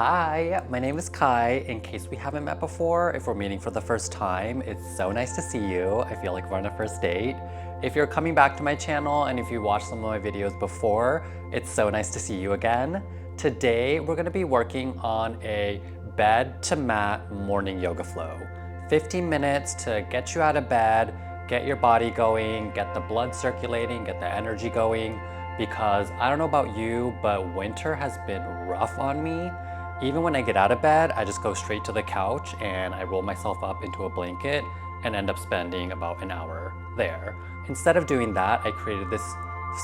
Hi, my name is Kai. In case we haven't met before, if we're meeting for the first time, it's so nice to see you. I feel like we're on a first date. If you're coming back to my channel and if you watched some of my videos before, it's so nice to see you again. Today, we're gonna be working on a bed to mat morning yoga flow. 15 minutes to get you out of bed, get your body going, get the blood circulating, get the energy going, because I don't know about you, but winter has been rough on me. Even when I get out of bed, I just go straight to the couch and I roll myself up into a blanket and end up spending about an hour there. Instead of doing that, I created this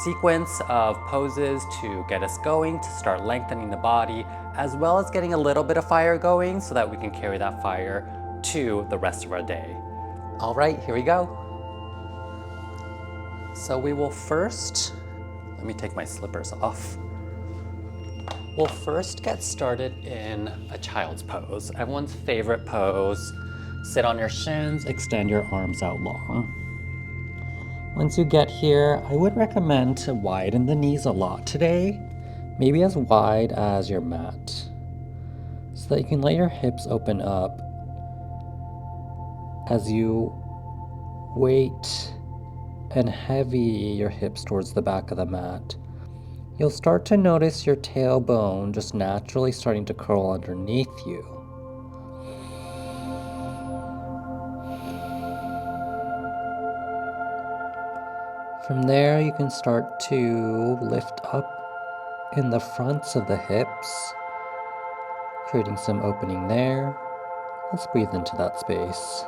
sequence of poses to get us going, to start lengthening the body, as well as getting a little bit of fire going so that we can carry that fire to the rest of our day. All right, here we go. So we will first, let me take my slippers off. We'll first get started in a child's pose, everyone's favorite pose. Sit on your shins, extend your arms out long. Once you get here, I would recommend to widen the knees a lot today, maybe as wide as your mat, so that you can let your hips open up as you weight and heavy your hips towards the back of the mat. You'll start to notice your tailbone just naturally starting to curl underneath you. From there, you can start to lift up in the fronts of the hips, creating some opening there. Let's breathe into that space.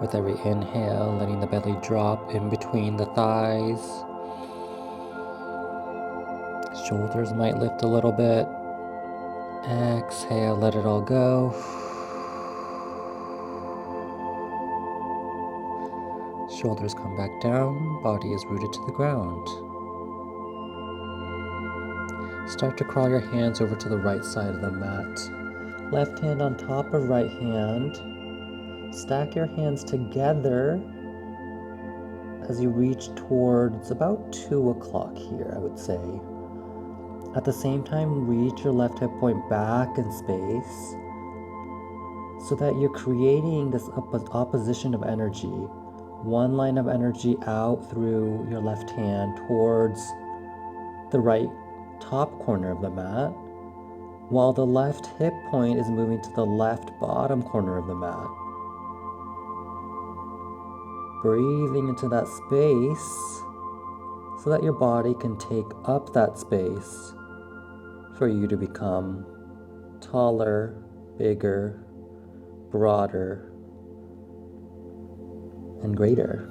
With every inhale, letting the belly drop in between the thighs. Shoulders might lift a little bit. Exhale, let it all go. Shoulders come back down, body is rooted to the ground. Start to crawl your hands over to the right side of the mat. Left hand on top of right hand. Stack your hands together as you reach towards about 2 o'clock here, I would say. At the same time, reach your left hip point back in space so that you're creating this opposition of energy. One line of energy out through your left hand towards the right top corner of the mat, while the left hip point is moving to the left bottom corner of the mat. Breathing into that space so that your body can take up that space for you to become taller, bigger, broader, and greater.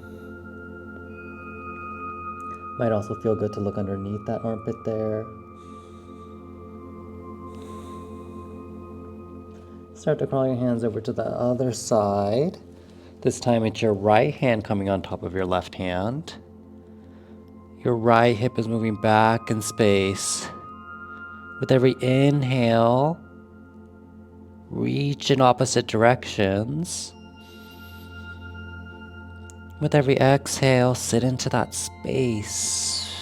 Might also feel good to look underneath that armpit there. Start to crawl your hands over to the other side. This time it's your right hand coming on top of your left hand. Your right hip is moving back in space. With every inhale, reach in opposite directions. With every exhale, sit into that space.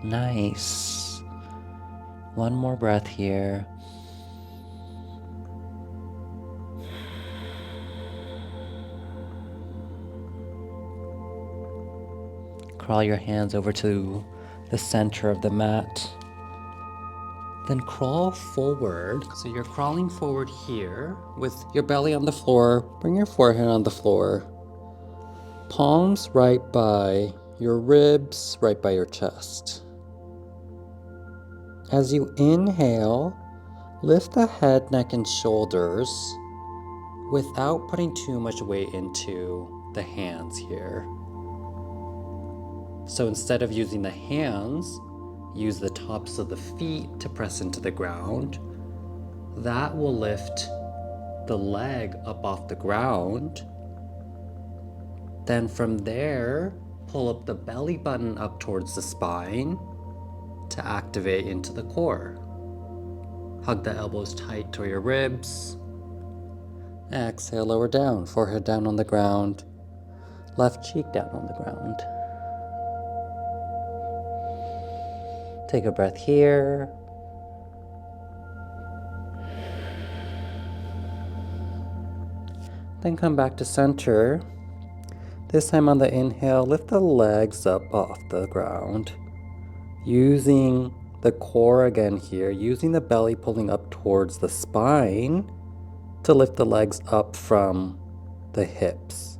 Nice. One more breath here. Crawl your hands over to the center of the mat. Then crawl forward. So you're crawling forward here with your belly on the floor. Bring your forehead on the floor. Palms right by your ribs, right by your chest. As you inhale, lift the head, neck, and shoulders without putting too much weight into the hands here. So instead of using the hands, use the tops of the feet to press into the ground. That will lift the leg up off the ground. Then from there, pull up the belly button up towards the spine to activate into the core. Hug the elbows tight to your ribs. Exhale, lower down, forehead down on the ground. Left cheek down on the ground. Take a breath here. Then come back to center. This time on the inhale, lift the legs up off the ground. Using the core again here, using the belly pulling up towards the spine to lift the legs up from the hips.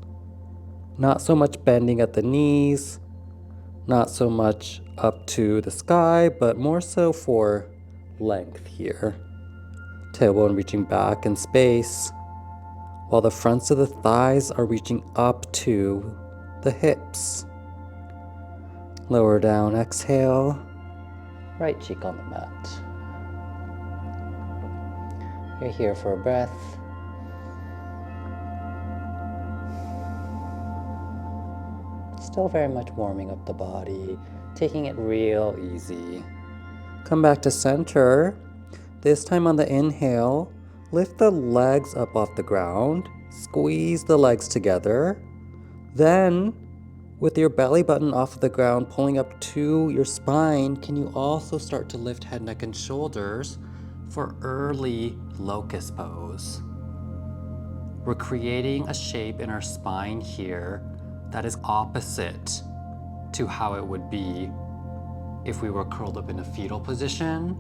Not so much bending at the knees, not so much up to the sky, but more so for length here. Tailbone reaching back in space, while the fronts of the thighs are reaching up to the hips. Lower down, exhale, right cheek on the mat. You're here for a breath. Still very much warming up the body, taking it real easy. Come back to center. This time on the inhale, lift the legs up off the ground, squeeze the legs together. Then, with your belly button off of the ground, pulling up to your spine, can you also start to lift head, neck, and shoulders for early locust pose? We're creating a shape in our spine here that is opposite to how it would be if we were curled up in a fetal position.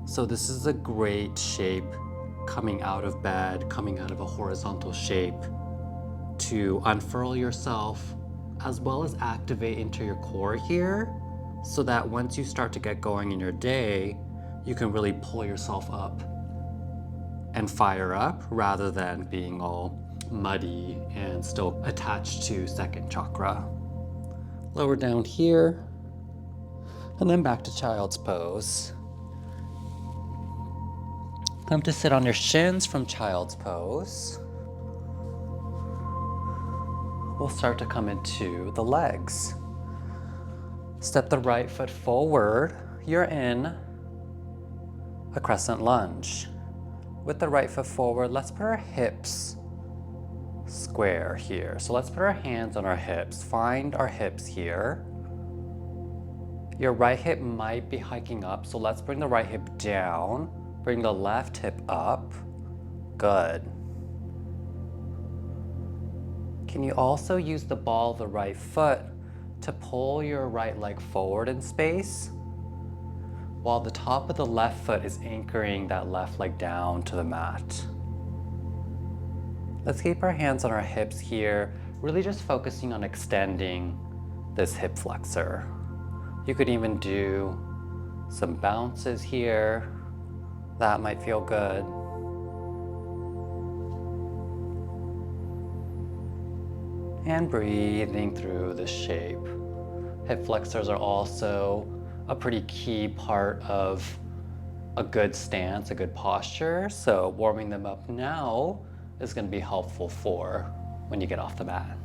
So this is a great shape coming out of bed, coming out of a horizontal shape to unfurl yourself as well as activate into your core here so that once you start to get going in your day, you can really pull yourself up and fire up rather than being all muddy and still attached to second chakra. Lower down here, and then back to child's pose. Come to sit on your shins from child's pose. We'll start to come into the legs. Step the right foot forward. You're in a crescent lunge. With the right foot forward, let's put our hips square here. So let's put our hands on our hips. Find our hips here. Your right hip might be hiking up, so let's bring the right hip down. Bring the left hip up. Good. Can you also use the ball of the right foot to pull your right leg forward in space, while the top of the left foot is anchoring that left leg down to the mat? Let's keep our hands on our hips here, really just focusing on extending this hip flexor. You could even do some bounces here. That might feel good. And breathing through the shape. Hip flexors are also a pretty key part of a good stance, a good posture. So warming them up now is going to be helpful for when you get off the mat.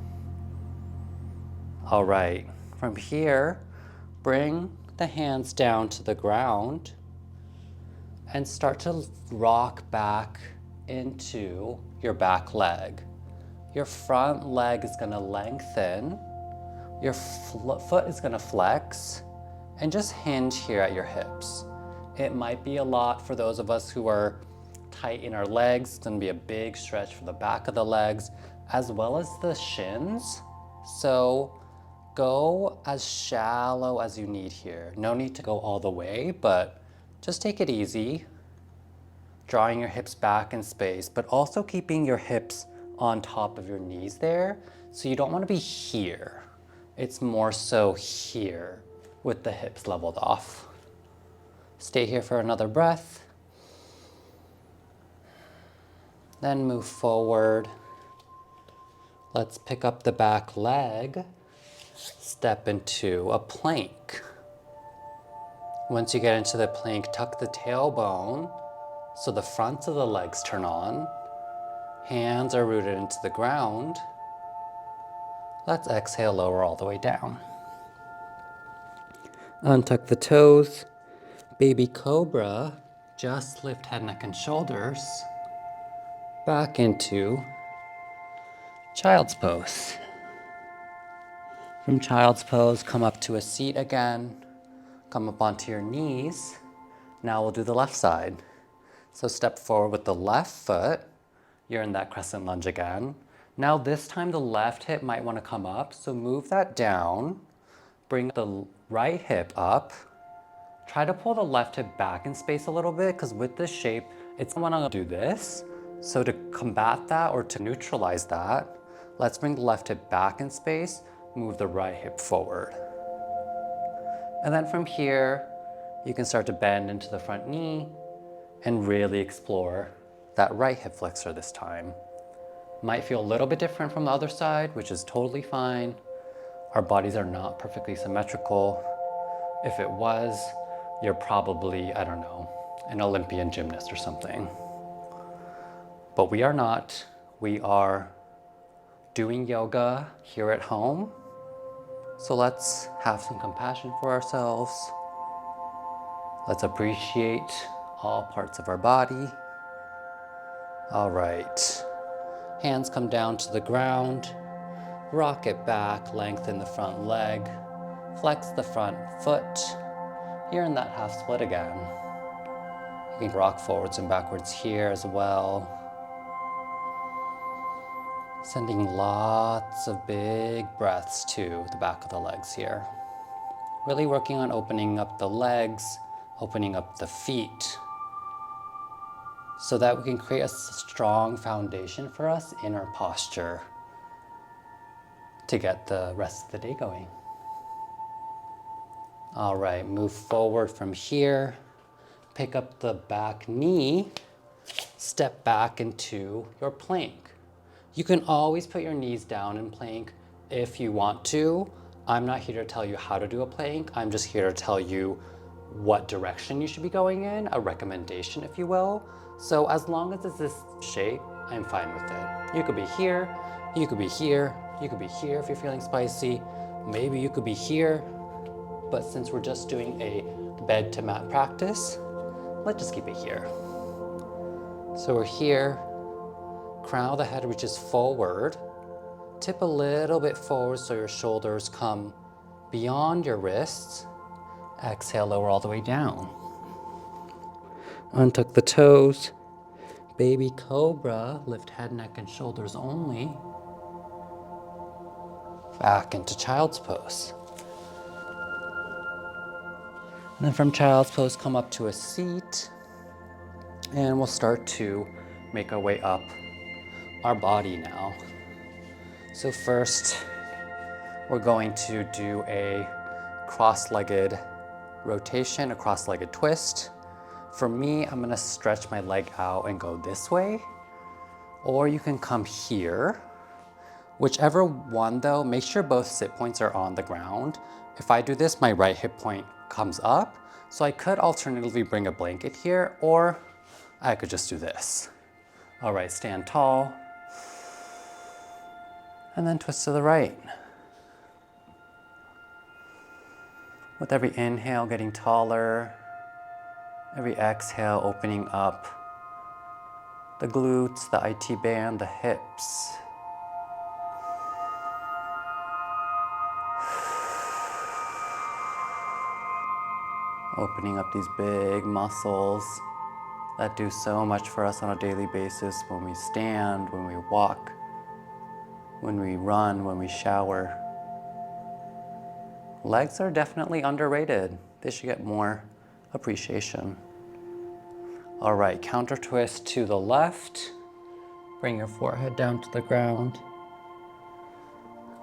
All right, from here, bring the hands down to the ground and start to rock back into your back leg. Your front leg is gonna lengthen, your foot is gonna flex, and just hinge here at your hips. It might be a lot for those of us who are tight in our legs. It's gonna be a big stretch for the back of the legs, as well as the shins. So go as shallow as you need here. No need to go all the way, but just take it easy. Drawing your hips back in space, but also keeping your hips on top of your knees there. So you don't want to be here. It's more so here with the hips leveled off. Stay here for another breath. Then move forward. Let's pick up the back leg. Step into a plank. Once you get into the plank, tuck the tailbone so the fronts of the legs turn on. Hands are rooted into the ground. Let's exhale, lower all the way down. Untuck the toes. Baby cobra. Just lift head, neck, and shoulders. Back into child's pose. From child's pose, come up to a seat again. Come up onto your knees. Now we'll do the left side. So step forward with the left foot. You're in that crescent lunge again. Now this time the left hip might want to come up, so move that down. Bring the right hip up. Try to pull the left hip back in space a little bit, because with this shape, it's going to do this. So to combat that or to neutralize that, let's bring the left hip back in space, move the right hip forward. And then from here, you can start to bend into the front knee and really explore that right hip flexor this time. Might feel a little bit different from the other side, which is totally fine. Our bodies are not perfectly symmetrical. If it was, you're probably, I don't know, an Olympian gymnast or something. But we are not. We are doing yoga here at home. So let's have some compassion for ourselves. Let's appreciate all parts of our body. All right. Hands come down to the ground. Rock it back, lengthen the front leg. Flex the front foot. You're in that half split again. You can rock forwards and backwards here as well. Sending lots of big breaths to the back of the legs here. Really working on opening up the legs, opening up the feet, so that we can create a strong foundation for us in our posture to get the rest of the day going. All right, move forward from here. Pick up the back knee, step back into your plank. You can always put your knees down in plank if you want to. I'm not here to tell you how to do a plank. I'm just here to tell you what direction you should be going in, a recommendation, if you will. So as long as it's this shape, I'm fine with it. You could be here, you could be here, you could be here if you're feeling spicy. Maybe you could be here, but since we're just doing a bed to mat practice, let's just keep it here. So we're here, crown of the head reaches forward, tip a little bit forward so your shoulders come beyond your wrists. Exhale, lower all the way down. Untuck the toes. Baby cobra, lift head, neck, and shoulders only. Back into child's pose. And then from child's pose, come up to a seat. And we'll start to make our way up our body now. So first, we're going to do a cross-legged rotation, a cross-legged twist. For me, I'm gonna stretch my leg out and go this way, or you can come here. Whichever one though, make sure both sit points are on the ground. If I do this, my right hip point comes up, so I could alternatively bring a blanket here, or I could just do this. All right, stand tall, and then twist to the right. With every inhale, getting taller. Every exhale, opening up the glutes, the IT band, the hips. Opening up these big muscles that do so much for us on a daily basis when we stand, when we walk, when we run, when we shower. Legs are definitely underrated. They should get more appreciation. All right, counter twist to the left. Bring your forehead down to the ground.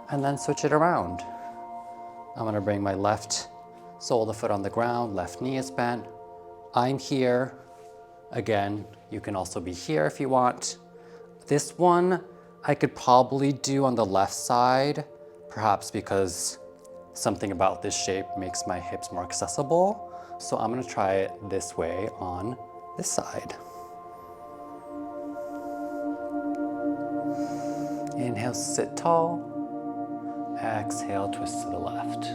And then switch it around. I'm gonna bring my left sole of the foot on the ground, left knee is bent. I'm here. Again, you can also be here if you want. This one, I could probably do on the left side, perhaps because something about this shape makes my hips more accessible. So I'm gonna try it this way on this side. Inhale, sit tall. Exhale, twist to the left.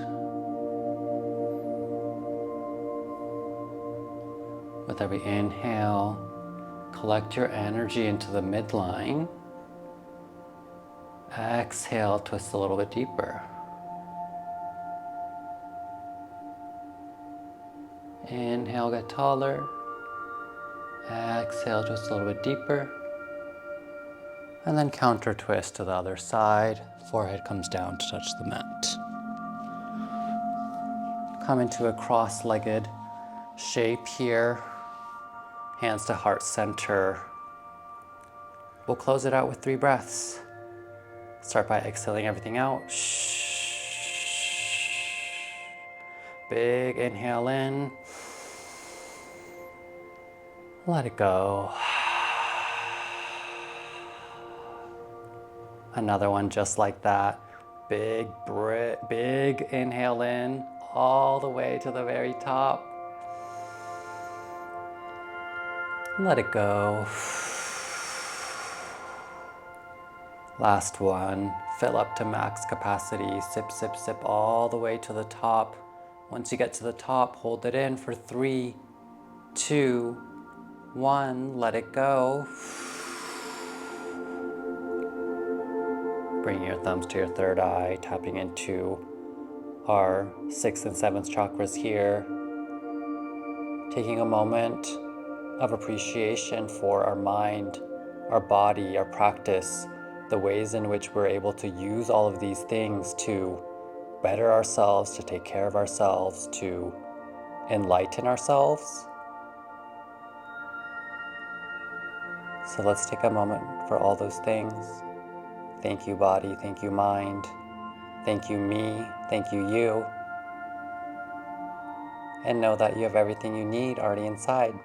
With every inhale, collect your energy into the midline. Exhale, twist a little bit deeper. Inhale, get taller. Exhale, just a little bit deeper. And then counter twist to the other side. Forehead comes down to touch the mat. Come into a cross-legged shape here. Hands to heart center. We'll close it out with 3 breaths. Start by exhaling everything out. Big inhale in. Let it go. Another one just like that. Big inhale in, all the way to the very top. Let it go. Last one. Fill up to max capacity. Sip, sip, sip all the way to the top. Once you get to the top, hold it in for 3, 2, 1. Let it go. Bring your thumbs to your third eye, tapping into our 6th and 7th chakras here. Taking a moment of appreciation for our mind, our body, our practice, the ways in which we're able to use all of these things to better ourselves, to take care of ourselves, to enlighten ourselves. So let's take a moment for all those things. Thank you, body. Thank you, mind. Thank you, me. Thank you, you. And know that you have everything you need already inside.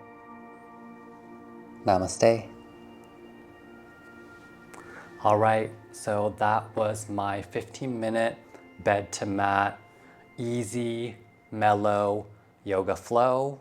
Namaste. All right, so that was my 15-minute bed to mat, easy, mellow yoga flow.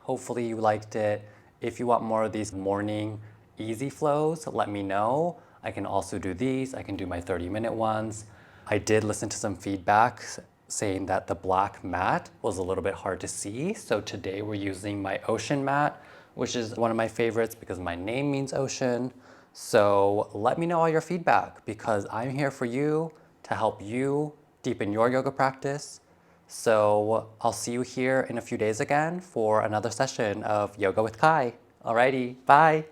Hopefully you liked it. If you want more of these morning easy flows, let me know. I can also do these. I can do my 30-minute ones. I did listen to some feedback saying that the black mat was a little bit hard to see. So today we're using my ocean mat, which is one of my favorites because my name means ocean. So let me know all your feedback because I'm here for you to help you deepen your yoga practice. So I'll see you here in a few days again for another session of Yoga with Kai. Alrighty, bye.